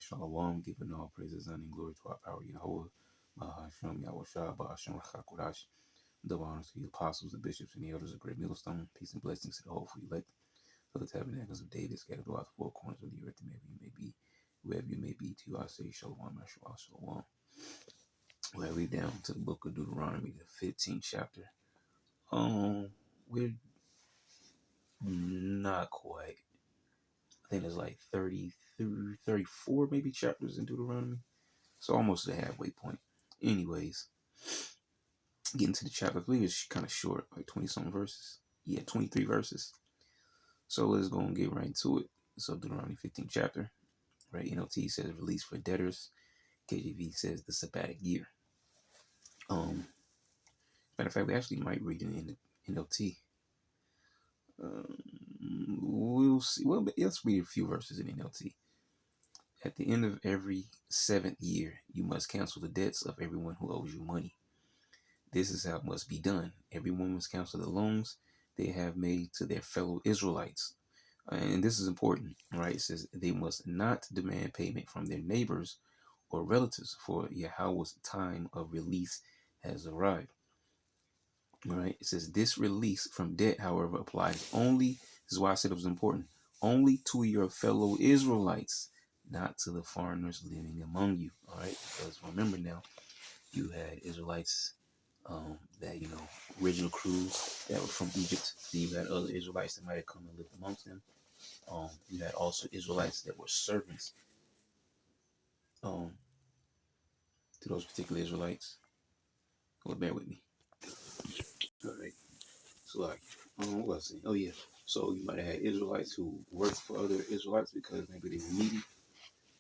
Shalom, giving all praises and glory to our power Yahweh, Bahashem Yahweh Shah, Bahashem Rachakodash. Double honors to the apostles, the bishops, and the elders of Great Millstone. Peace and blessings to the whole elect of the tabernacles of David, scattered throughout the four corners of the earth, wherever you may be, to you I say Shalom, Mashallah, Shalom. Well, we down to the book of Deuteronomy, the 15th chapter. We're not quite. I think there's like 33, 34 maybe chapters in Deuteronomy. So almost the halfway point. Anyways, getting to the chapter, I believe it's kind of short, like 20 something verses. Yeah, 23 verses. So let's go and get right into it. So Deuteronomy 15th chapter, right? NLT says release for debtors. KJV says the sabbatic year. Matter of fact, we actually might read it in the NLT. We'll see. Well, let's read a few verses in NLT. At the end of every 7th year, you must cancel the debts of everyone who owes you money. This is how it must be done. Everyone must cancel the loans they have made to their fellow Israelites. And this is important, right? It says they must not demand payment from their neighbors or relatives, for Yahweh's time of release has arrived. All right? It says this release from debt, however, applies only, this is why I said it was important, only to your fellow Israelites, not to the foreigners living among you. All right? Because remember now, you had Israelites that, original crews that were from Egypt. Then you had other Israelites that might have come and lived amongst them. You had also Israelites that were servants to those particular Israelites. Well, bear with me. All right. So, like, what was I saying? Oh, yeah. So you might have had Israelites who worked for other Israelites because maybe they were needy.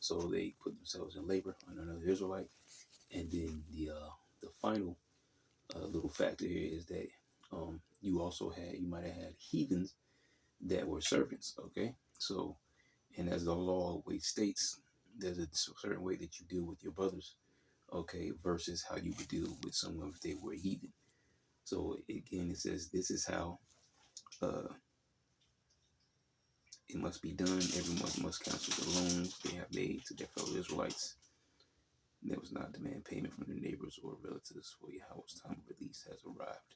So they put themselves in labor on another Israelite. And then the final little factor here is that you might have had heathens that were servants, okay? So, and as the law always states, there's a certain way that you deal with your brothers, okay, versus how you would deal with someone if they were a heathen. So again, it says this is how it must be done. Everyone must cancel the loans they have made to their fellow Israelites. There was not demand payment from their neighbors or relatives, for Yahweh's time of release has arrived.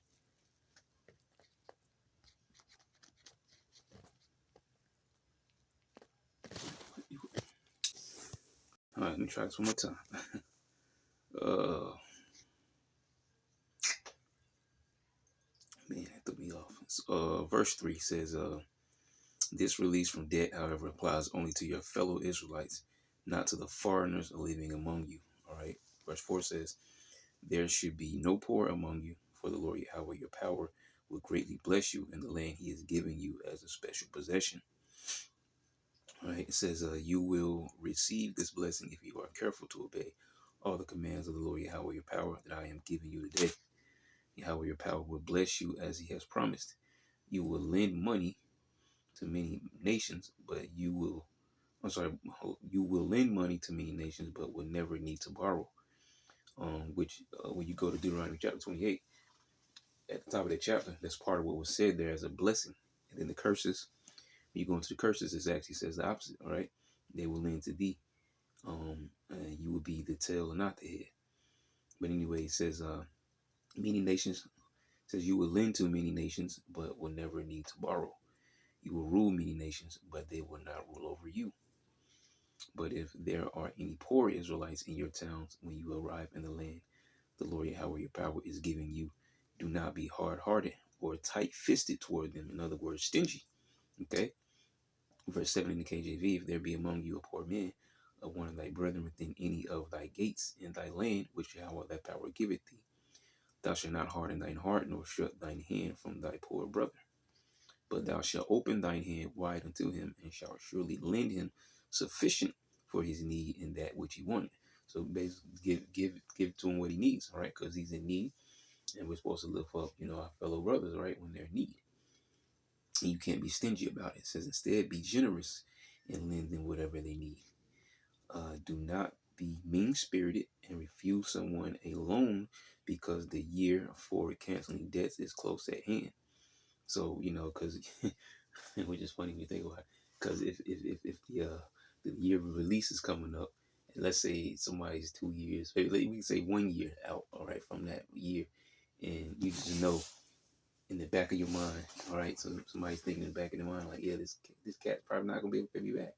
All right, let me try this one more time. Man, that threw me off. Verse 3 says, this release from debt, however, applies only to your fellow Israelites, not to the foreigners living among you. All right. Verse 4 says, there should be no poor among you, for the Lord Yahweh, your power, will greatly bless you in the land he is giving you as a special possession. All right. It says, you will receive this blessing if you are careful to obey all the commands of the Lord Yahweh, your power, that I am giving you today. Yahweh, your power, will bless you as he has promised. You will lend money to many nations, but you will lend money to many nations, but will never need to borrow. Which when you go to Deuteronomy chapter 28, at the top of that chapter, that's part of what was said there as a blessing. And then the curses, when you go into the curses, it actually says the opposite. All right, they will lend to thee, and you will be the tail and not the head. But anyway, it says many nations. It says you will lend to many nations, but will never need to borrow. You will rule many nations, but they will not rule over you. But if there are any poor Israelites in your towns when you arrive in the land the Lord Yahweh your power is giving you, do not be hard-hearted or tight-fisted toward them. In other words, stingy. Okay? Verse 7 in the KJV, if there be among you a poor man, of one of thy brethren within any of thy gates in thy land, which Yahweh thy power giveth thee, thou shalt not harden thine heart, nor shut thine hand from thy poor brother. But thou shalt open thine hand wide unto him, and shalt surely lend him sufficient for his need in that which he wanted. So basically, give to him what he needs, all right? Because he's in need, and we're supposed to lift up, our fellow brothers, right, when they're in need. And you can't be stingy about it. It says instead, be generous and lend them whatever they need. Do not be mean-spirited and refuse someone a loan because the year for canceling debts is close at hand. So, because which is funny when you think about it, because if the year of release is coming up, let's say somebody's 2 years, we can say 1 year out, all right, from that year, and you just know in the back of your mind, all right. So somebody's thinking in the back of their mind, like, yeah, this cat probably not gonna be able to pay me back.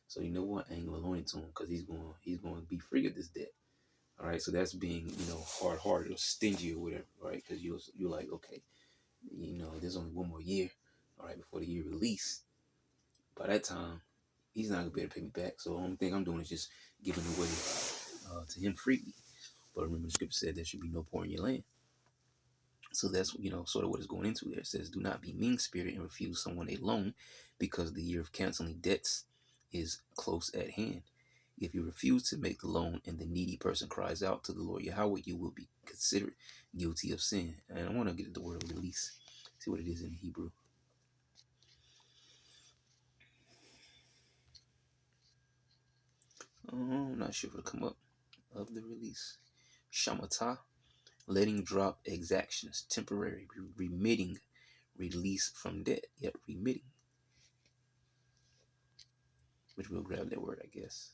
So you know what? I ain't gonna loan it to him because he's going to be free of this debt. All right. So that's being hard hearted or stingy or whatever, right? Because you're like, okay, there's only one more year, all right, before the year release. By that time, he's not gonna be able to pay me back. So the only thing I'm doing is just giving away to him freely. But remember, the scripture said there should be no poor in your land. So that's sort of what it's going into there. It says, "Do not be mean spirited and refuse someone a loan, because the year of canceling debts is close at hand. If you refuse to make the loan and the needy person cries out to the Lord Yahweh, you will be considered guilty of sin." And I want to get the word release, see what it is in Hebrew. I'm not sure if it'll come up. Of the release, Shamatah, letting drop exactions, temporary, remitting, release from debt. Yep, remitting. Which we'll grab that word, I guess.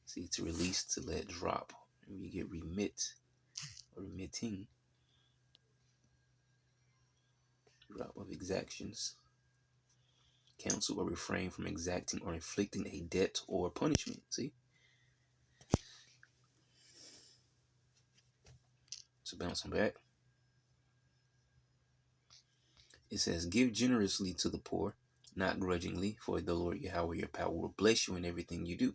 See, to release, to let drop. And you get remit or remitting. Drop of exactions. Cancel or refrain from exacting or inflicting a debt or punishment. See? So bouncing back. It says, "Give generously to the poor, not grudgingly, for the Lord Yahweh your power will bless you in everything you do."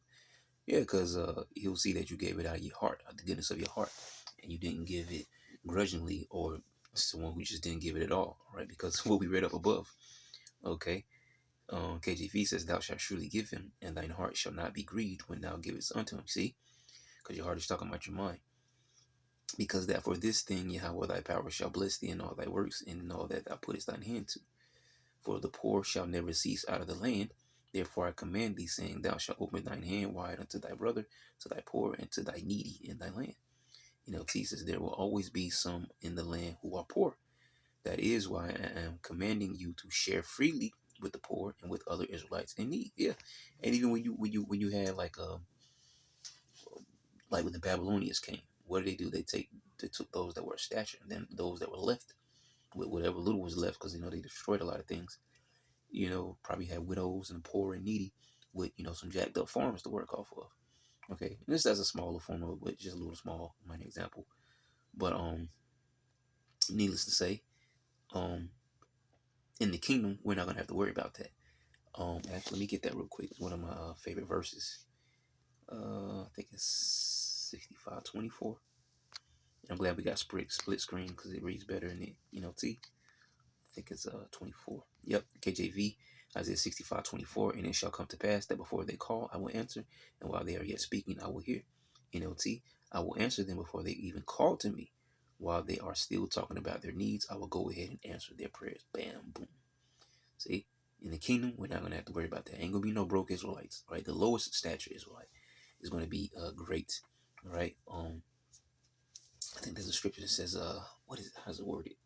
Yeah, because he'll see that you gave it out of your heart, out of the goodness of your heart, and you didn't give it grudgingly or someone who just didn't give it at all, right? Because what we read up above, okay? KJV says, "Thou shalt surely give him, and thine heart shall not be grieved when thou givest unto him." See, because your heart is talking about your mind. "Because that for this thing Yahweh thy power shall bless thee in all thy works and in all that thou puttest thine hand to. For the poor shall never cease out of the land. Therefore I command thee, saying, Thou shalt open thine hand wide unto thy brother, to thy poor, and to thy needy in thy land." NLT says, "There will always be some in the land who are poor. That is why I am commanding you to share freely with the poor and with other Israelites in need." Yeah, and even when you had like when the Babylonians came, what did they do? They took those that were of stature, and then those that were left with whatever little was left, because they destroyed a lot of things. Probably had widows and poor and needy with some jacked up farms to work off of. Okay, and this as a smaller form of it, but just a little small minor example. But needless to say, um, in the kingdom, we're not gonna have to worry about that. Actually, let me get that real quick. It's one of my favorite verses. I think it's 65:24. I'm glad we got split screen because it reads better in the NLT. I think it's 24. Yep, KJV, Isaiah 65:24. "And it shall come to pass that before they call, I will answer, and while they are yet speaking, I will hear." NLT, "I will answer them before they even call to me. While they are still talking about their needs, I will go ahead and answer their prayers." Bam, boom. See, in the kingdom, we're not gonna have to worry about that. Ain't gonna be no broke Israelites, right? The lowest stature Israelite is gonna be great, all right? I think there's a scripture that says, what is it? How's it worded?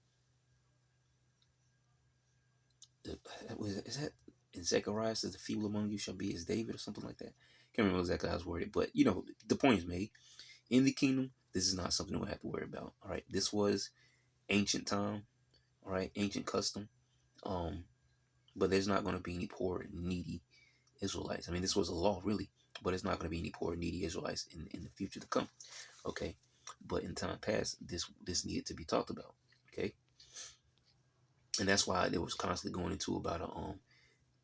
Is that in Zechariah? Says, "The feeble among you shall be as David," or something like that. Can't remember exactly how it's worded, but the point is made. In the kingdom, this is not something we have to worry about. All right, this was ancient time, all right, ancient custom. Um, but there's not going to be any poor and needy Israelites. I mean, this was a law, really, but it's not going to be any poor and needy Israelites in the future to come. Okay, but in time past, this needed to be talked about. Okay, and that's why they was constantly going into about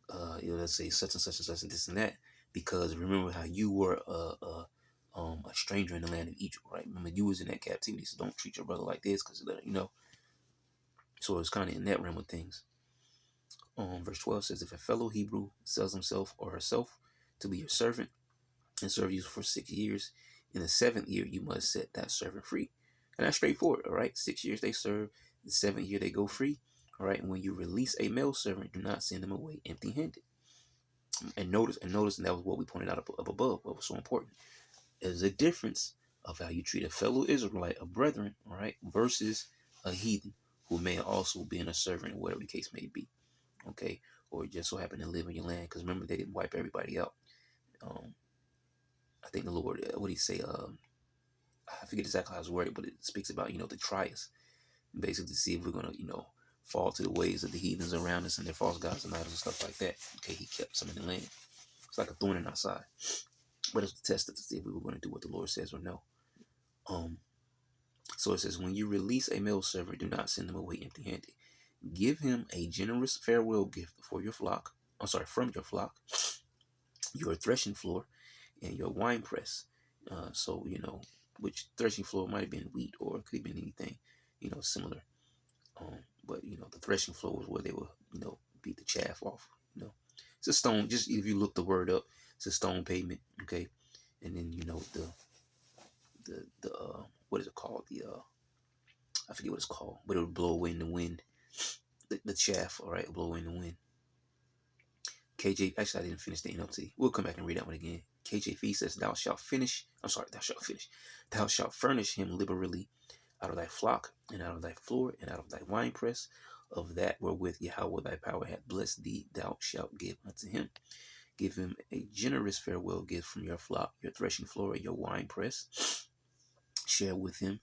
let's say such and such and such and this and that, because remember how you were a stranger in the land of Egypt, right? Remember you was in that captivity, so don't treat your brother like this, because So it's kind of in that realm of things. Verse 12 says, "If a fellow Hebrew sells himself or herself to be your servant and serve you for 6 years, in the seventh year you must set that servant free." And that's straightforward, all right? 6 years they serve, the seventh year they go free, all right? And when you release a male servant, do not send them away empty-handed. And notice, and that was what we pointed out up above, what was so important. There's a difference of how you treat a fellow Israelite, a brethren, all right, versus a heathen who may also be a servant, or whatever the case may be, okay, or just so happen to live in your land. Because remember, they didn't wipe everybody out. Um, I think the Lord, what did he say? I forget exactly how it's worded, but it speaks about, to try us, basically to see if we're going to, fall to the ways of the heathens around us and their false gods and idols and stuff like that. Okay, he kept some in the land. It's like a thorn in our side. But it's to test us to see if we were going to do what the Lord says or no. Um, so it says, when you release a male servant, do not send him away empty-handed. Give him a generous farewell gift for your flock. From your flock, your threshing floor, and your wine press. So, which threshing floor might have been wheat or it could have been anything, similar. But, the threshing floor was where they would, beat the chaff off. It's a stone. Just if you look the word up, it's a stone pavement. Okay. And then, the what is it called? I forget what it's called, but it would blow away in the wind. The chaff, all right, blow away in the wind. KJ, actually, I didn't finish the NLT. We'll come back and read that one again. KJV says, thou shalt furnish him liberally out of thy flock, and out of thy floor, and out of thy winepress, of that wherewith Yahweh thy power hath blessed thee, thou shalt give unto him. Give him a generous farewell gift from your flock, your threshing floor, and your winepress. Share with him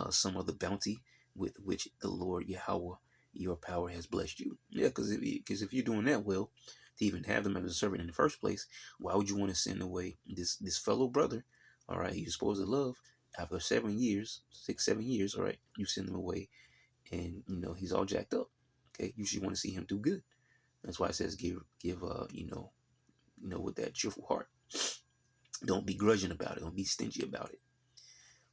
some of the bounty with which the Lord Yahweh your power has blessed you. Yeah, because if you're doing that well, to even have them as a servant in the first place, why would you want to send away this fellow brother? All right, you're supposed to love. After 7 years, 6, 7 years, all right, you send him away, and he's all jacked up. Okay, you should want to see him do good. That's why it says give with that cheerful heart. Don't be grudging about it. Don't be stingy about it.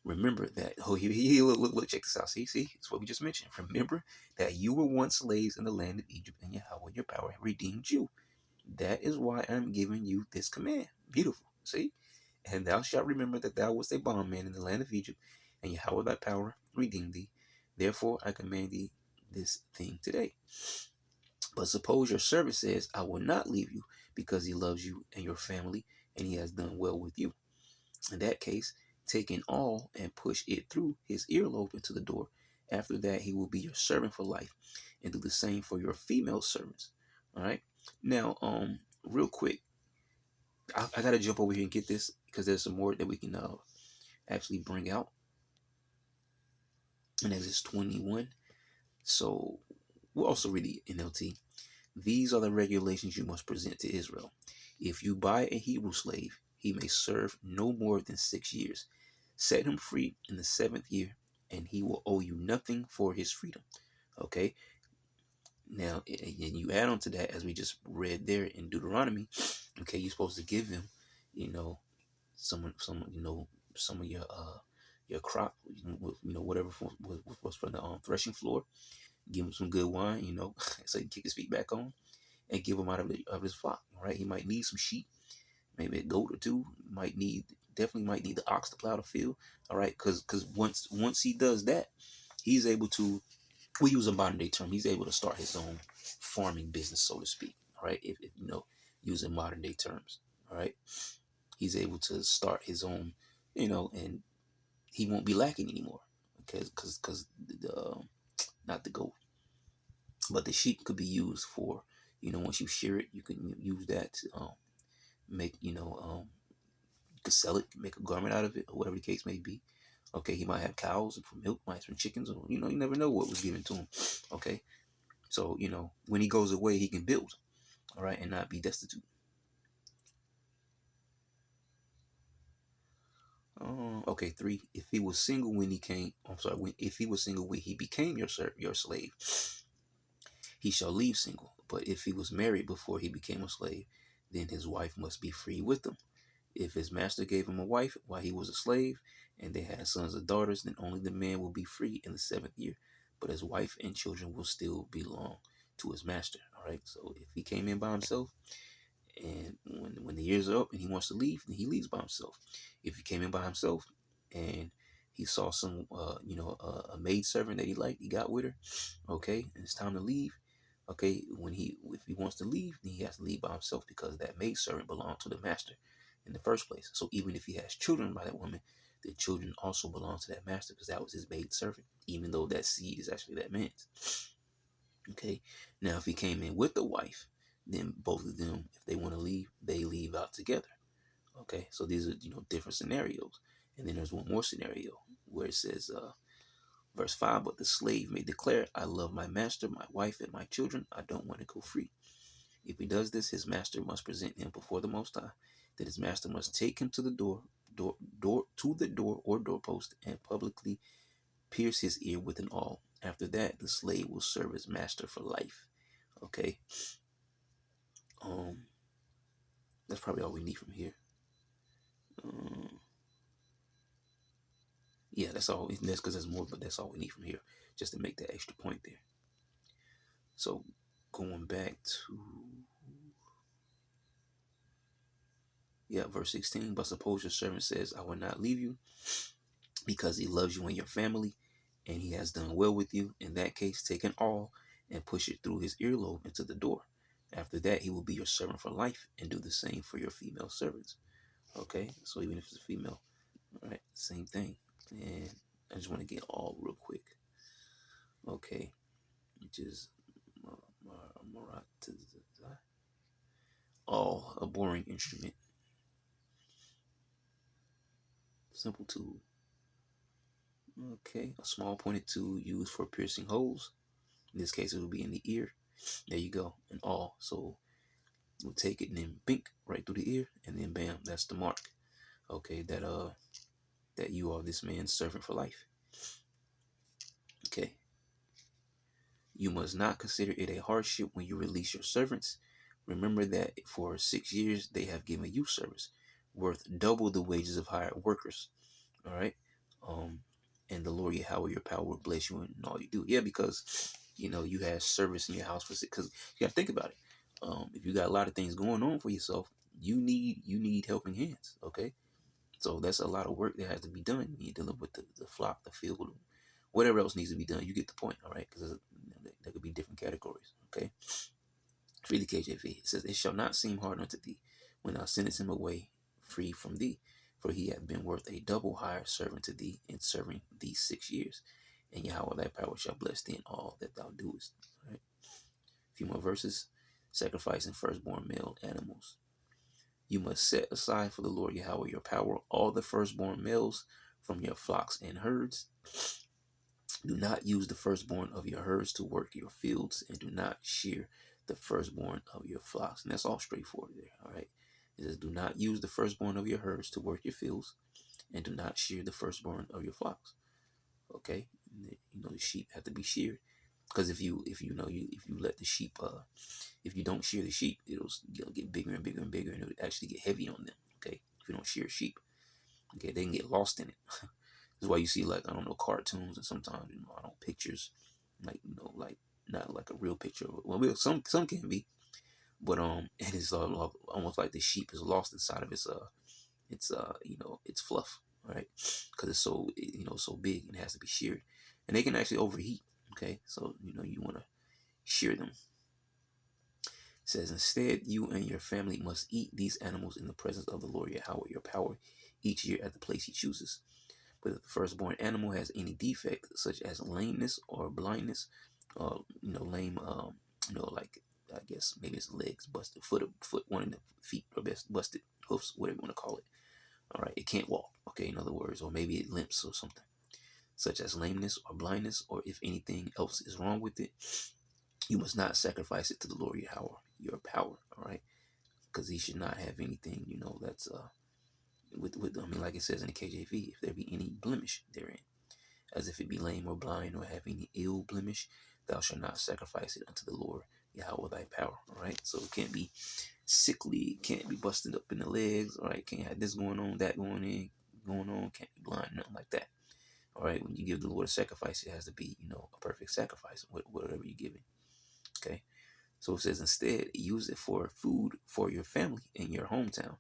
Remember that. Oh, look, check this out. See, it's what we just mentioned. Remember that you were once slaves in the land of Egypt, and Yahweh, your power, redeemed you. That is why I'm giving you this command. Beautiful. See? And thou shalt remember that thou wast a bondman in the land of Egypt, and Yahweh thy power redeemed thee. Therefore I command thee this thing today. But suppose your servant says, I will not leave you, because he loves you and your family, and he has done well with you. In that case, take an awl and push it through his earlobe into the door. After that, he will be your servant for life, and do the same for your female servants. All right. Now, real quick, I gotta jump over here and get this because there's some more that we can actually bring out in Exodus 21. So we'll also read the NLT. These are the regulations you must present to Israel. If you buy a Hebrew slave, he may serve no more than 6 years. Set him free in the 7th year, and he will owe you nothing for his freedom. Okay? Now, and you add on to that, as we just read there in Deuteronomy, okay, you're supposed to give him, some of your crop, whatever was from the threshing floor. Give him some good wine, so he can kick his feet back on, and give him out of his flock. Right? He might need some sheep, maybe a goat or two. Definitely might need the ox to plow the field. All right, because once he does that, he's able to. We use a modern day term. He's able to start his own farming business, so to speak. All right, if using modern day terms. All right, he's able to start his own, and he won't be lacking anymore because the not the goat, but the sheep could be used for, once you shear it, you can use that to make, you could sell it, make a garment out of it, or whatever the case may be. Okay, he might have cows for milk, might have some chickens, or you never know what was given to him. Okay, so when he goes away, he can build, all right, and not be destitute. Okay, 3. If he was single when he came, if he was single when he became your slave, he shall leave single. But if he was married before he became a slave, then his wife must be free with him. If his master gave him a wife while he was a slave, and they had sons or daughters, then only the man will be free in the 7th year. But his wife and children will still belong to his master. All right. So if he came in by himself, and when the years are up and he wants to leave, then he leaves by himself. If he came in by himself and he saw some, a maid servant that he liked, he got with her. Okay, and it's time to leave. Okay, if he wants to leave, then he has to leave by himself because that maid servant belonged to the master in the first place. So even if he has children by that woman, the children also belong to that master because that was his maid servant, even though that seed is actually that man's. Okay, now if he came in with the wife, then both of them, if they want to leave, they leave out together. Okay, so these are different scenarios, and then there's one more scenario where it says, verse 5, but the slave may declare, I love my master, my wife, and my children. I don't want to go free. If he does this, his master must present him before the Most High. That his master must take him to the door or doorpost, and publicly pierce his ear with an awl. After that, the slave will serve his master for life. Okay, um, that's probably all we need from here. Um, yeah, that's all. That's because there's more, but that's all we need from here, just to make that extra point there. So, going back to verse 16. But suppose your servant says, I will not leave you, because he loves you and your family, and he has done well with you. In that case, take an awl and push it through his earlobe into the door. After that, he will be your servant for life, and do the same for your female servants. Okay, so even if it's a female, all right, same thing. And I just want to get all real quick. Okay, which is all a boring instrument, simple tool. Okay, a small pointed tool used for piercing holes. In this case, it will be in the ear. There you go, and all. So we'll take it and then bink right through the ear, and then bam, that's the mark. Okay, that you are this man's servant for life. Okay. You must not consider it a hardship when you release your servants. Remember that for 6 years they have given you service, worth double the wages of hired workers. All right. Um, and the Lord Yahweh, your power, will bless you in all you do. Yeah, because you have service in your house for six. Because you got to think about it. If you got a lot of things going on for yourself, you need helping hands. Okay. So that's a lot of work that has to be done. You're dealing with the flock, the field, whatever else needs to be done. You get the point, all right? Because there could be different categories, okay? Read the KJV. It says, it shall not seem hard unto thee when thou sendest him away free from thee, for he hath been worth a double hire servant to thee in serving thee 6 years. And Yahweh thy power shall bless thee in all that thou doest. All right? A few more verses. Sacrificing firstborn male animals. You must set aside for the Lord Yahweh your power all the firstborn males from your flocks and herds. Do not use the firstborn of your herds to work your fields, and do not shear the firstborn of your flocks. And that's all straightforward there, all right? It says, do not use the firstborn of your herds to work your fields, and do not shear the firstborn of your flocks. Okay? The sheep have to be sheared. Because if you let the sheep if you don't shear the sheep, it'll get bigger and bigger and bigger, and it'll actually get heavy on them. Okay, if you don't shear sheep, okay, they can get lost in it. This is why you see, like, I don't know, cartoons, and sometimes I don't pictures, like, like not like a real picture. Well, some can be, but it is almost like the sheep is lost inside of its fluff, right? Because it's so big and it has to be sheared, and they can actually overheat. Okay, so you want to shear them. It says, instead, you and your family must eat these animals in the presence of the Lord Yahweh, your power, each year at the place he chooses. But if the firstborn animal has any defect, such as lameness or blindness, lame, like, I guess maybe it's legs busted, foot, one of the feet or best busted, hoofs, whatever you want to call it. All right, it can't walk. Okay, in other words, or maybe it limps or something, such as lameness or blindness, or if anything else is wrong with it, you must not sacrifice it to the Lord your power. All right, because he should not have anything, that's with I mean, like it says in the KJV, if there be any blemish therein, as if it be lame or blind or have any ill blemish, thou shalt not sacrifice it unto the Lord Yahweh thy power. All right, so it can't be sickly, can't be busted up in the legs. All right, can't have this going on, that going on, can't be blind, nothing like that. All right, when you give the Lord a sacrifice, it has to be a perfect sacrifice, whatever you give it. Okay, so it says, instead use it for food for your family in your hometown.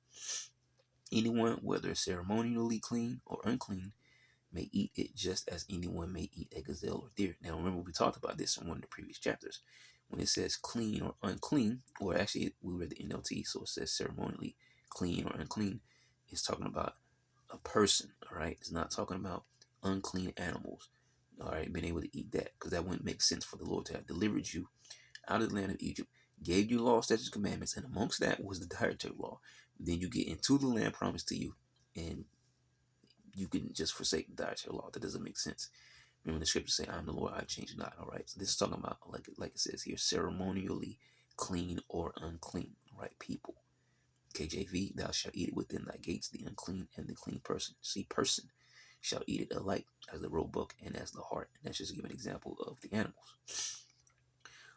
Anyone, whether ceremonially clean or unclean, may eat it just as anyone may eat a gazelle or deer. Now, remember, we talked about this in one of the previous chapters. When it says clean or unclean, or actually, we read the NLT, so it says ceremonially clean or unclean, it's talking about a person, all right? It's not talking about unclean animals, all right? Being able to eat that, because that wouldn't make sense for the Lord to have delivered you out of the land of Egypt, gave you law, statutes, commandments, and amongst that was the dietary law. Then you get into the land promised to you, and you can just forsake the dietary law. That doesn't make sense. Remember the scriptures say, "I'm the Lord, I change not." All right. So this is talking about, like it says here, ceremonially clean or unclean. All right, people. KJV, thou shalt eat it within thy gates, the unclean and the clean person. See, person shall eat it alike as the roebuck and as the hart. And that's just to give an example of the animals.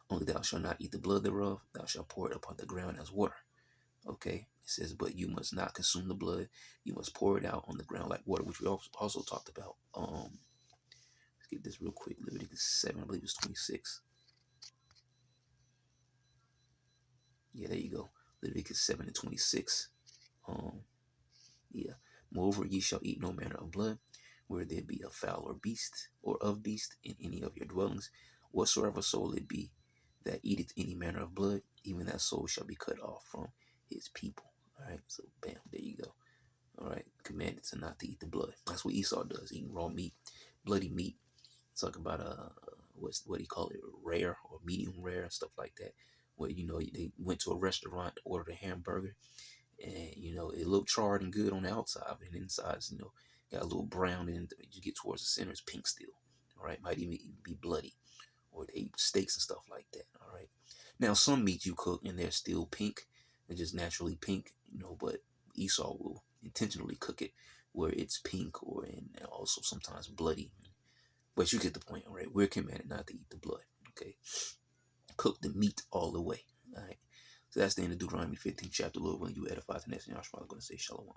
Only thou shalt not eat the blood thereof, thou shalt pour it upon the ground as water. Okay, it says, but you must not consume the blood, you must pour it out on the ground like water, which we also talked about. Let's get this real quick. Leviticus 7, I believe it's 26. Yeah, there you go. Leviticus 7 and 26. Yeah. Moreover, ye shall eat no manner of blood, where there be a fowl or beast, or of beast in any of your dwellings. Whatsoever soul it be that eateth any manner of blood, even that soul shall be cut off from his people. All right. So, bam, there you go. All right. Commanded to not to eat the blood. That's what Esau does, eating raw meat, bloody meat. Talk about what do you call it, rare or medium rare and stuff like that. Where they went to a restaurant, ordered a hamburger, and it looked charred and good on the outside, but inside, got a little brown, and you get towards the center, it's pink still. All right, might even be bloody, or they eat steaks and stuff like that. All right, now some meat you cook and they're still pink, they're just naturally pink, but Esau will intentionally cook it where it's pink and also sometimes bloody. But you get the point. All right, we're commanded not to eat the blood. Okay, cook the meat all the way. All right. So that's the end of Deuteronomy 15 chapter. Lord willing, you edify the next. And I'm going to say shalom.